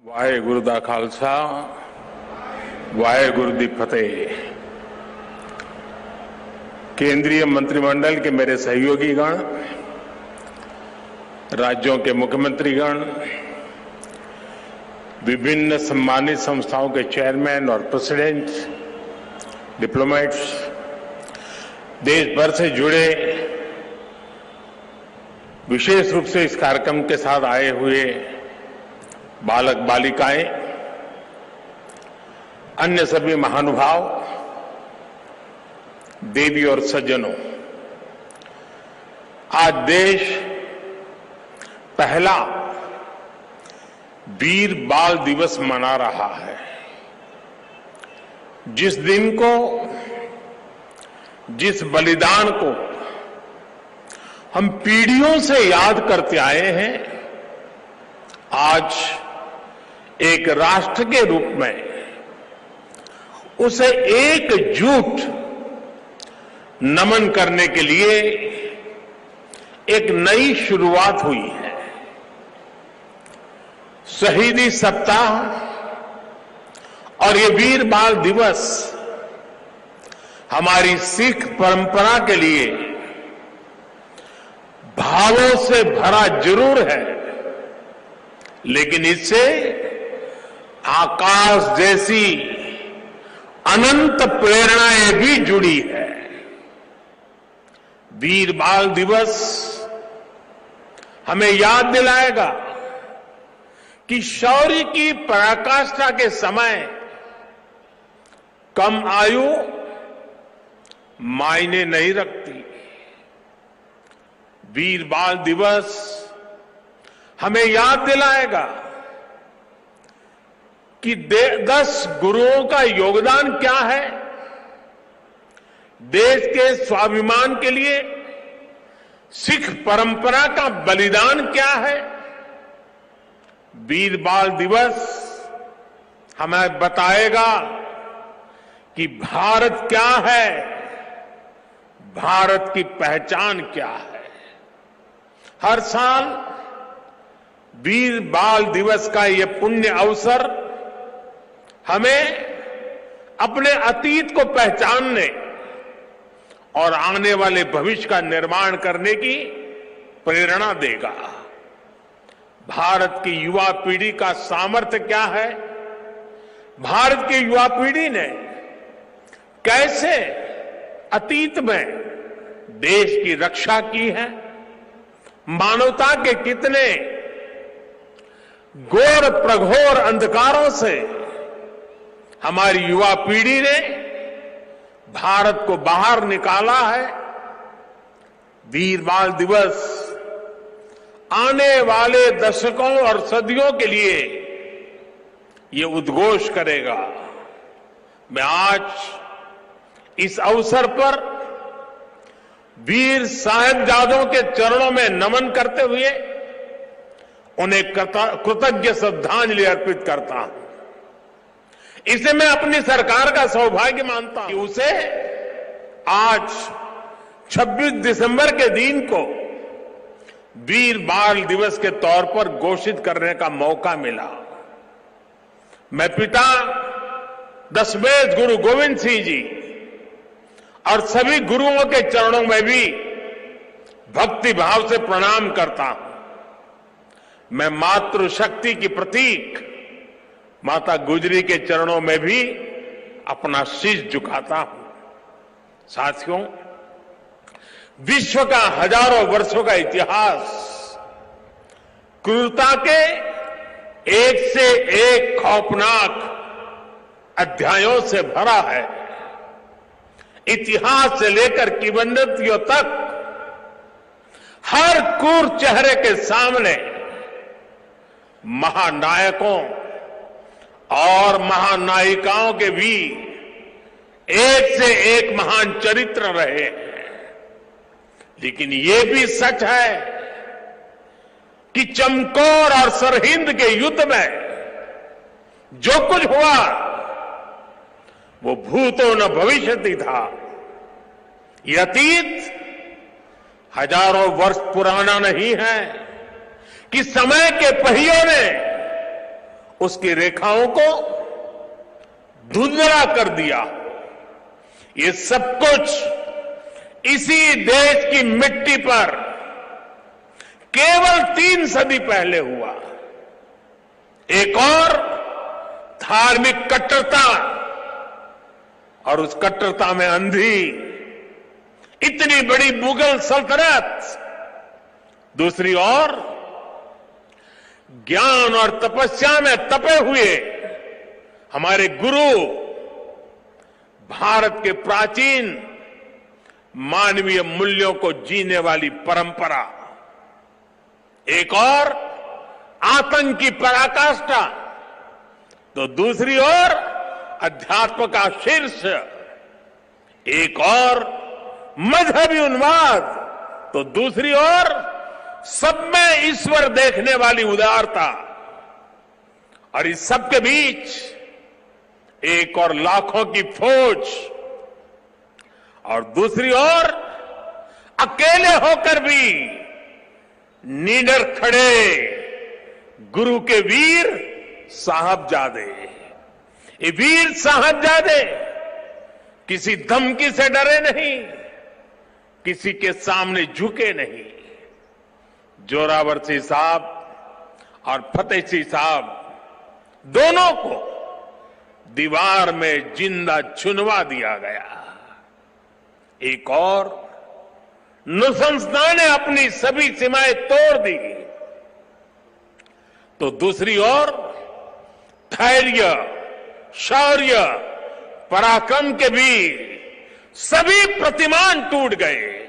वाहेगुरु दा खालसा वाहेगुरु दी फतेह। केंद्रीय मंत्रिमंडल के मेरे सहयोगीगण, राज्यों के मुख्यमंत्रीगण, विभिन्न सम्मानित संस्थाओं के चेयरमैन और प्रेसिडेंट, डिप्लोमेट्स, देश भर से जुड़े विशेष रूप से इस कार्यक्रम के साथ आए हुए बालक बालिकाएं, अन्य सभी महानुभाव, देवी और सज्जनों, आज देश पहला वीर बाल दिवस मना रहा है। जिस दिन को, जिस बलिदान को हम पीढ़ियों से याद करते आए हैं, आज एक राष्ट्र के रूप में उसे एकजुट नमन करने के लिए एक नई शुरुआत हुई है। शहीदी सप्ताह और ये वीर बाल दिवस हमारी सिख परंपरा के लिए भावों से भरा जरूर है, लेकिन इससे आकाश जैसी अनंत प्रेरणाएं भी जुड़ी है। वीर बाल दिवस हमें याद दिलाएगा कि शौर्य की पराकाष्ठा के समय कम आयु मायने नहीं रखती। वीर बाल दिवस हमें याद दिलाएगा कि 10 गुरुओं का योगदान क्या है, देश के स्वाभिमान के लिए सिख परंपरा का बलिदान क्या है। वीर बाल दिवस हमें बताएगा कि भारत क्या है, भारत की पहचान क्या है। हर साल वीर बाल दिवस का ये पुण्य अवसर हमें अपने अतीत को पहचानने और आने वाले भविष्य का निर्माण करने की प्रेरणा देगा। भारत की युवा पीढ़ी का सामर्थ्य क्या है, भारत की युवा पीढ़ी ने कैसे अतीत में देश की रक्षा की है, मानवता के कितने घोर प्रघोर अंधकारों से हमारी युवा पीढ़ी ने भारत को बाहर निकाला है। वीर बाल दिवस आने वाले दशकों और सदियों के लिए ये उद्घोष करेगा। मैं आज इस अवसर पर वीर साहिबजादों के चरणों में नमन करते हुए उन्हें कृतज्ञ श्रद्धांजलि अर्पित करता हूं। इसे मैं अपनी सरकार का सौभाग्य मानता हूं कि उसे आज 26 दिसंबर के दिन को वीर बाल दिवस के तौर पर घोषित करने का मौका मिला। मैं पिता दशमेश गुरु गोविंद सिंह जी और सभी गुरुओं के चरणों में भी भक्ति भाव से प्रणाम करता हूं। मैं मातृशक्ति की प्रतीक माता गुजरी के चरणों में भी अपना शीश झुकाता हूं। साथियों, विश्व का हजारों वर्षों का इतिहास क्रूरता के एक से एक खौफनाक अध्यायों से भरा है। इतिहास से लेकर किंवदंतियों तक हर क्रूर चेहरे के सामने महानायकों और महानायिकाओं के भी एक से एक महान चरित्र रहे हैं। लेकिन ये भी सच है कि चमकौर और सरहिंद के युद्ध में जो कुछ हुआ वो भूतो न भविष्यति था। ये अतीत हजारों वर्ष पुराना नहीं है कि समय के पहियों ने उसकी रेखाओं को धुंधला कर दिया। ये सब कुछ इसी देश की मिट्टी पर केवल 3 सदी पहले हुआ। एक और धार्मिक कट्टरता और उस कट्टरता में अंधी इतनी बड़ी मुगल सल्तनत, दूसरी ओर ज्ञान और तपस्या में तपे हुए हमारे गुरु, भारत के प्राचीन मानवीय मूल्यों को जीने वाली परंपरा, एक और आतंक की पराकाष्ठा, तो दूसरी ओर अध्यात्म का शीर्ष, एक और मजहबी उन्माद, तो दूसरी ओर सब में ईश्वर देखने वाली उदारता, और इस सब के बीच एक और लाखों की फौज, और दूसरी ओर अकेले होकर भी निडर खड़े गुरु के वीर साहबजादे। ये वीर साहबजादे किसी धमकी से डरे नहीं, किसी के सामने झुके नहीं। जोरावर सिंह साहब और फतेह सिंह साहब दोनों को दीवार में जिंदा चुनवा दिया गया। एक और नृशंसता ने अपनी सभी सीमाएं तोड़ दी, तो दूसरी ओर धैर्य, शौर्य, पराक्रम के भी सभी प्रतिमान टूट गए।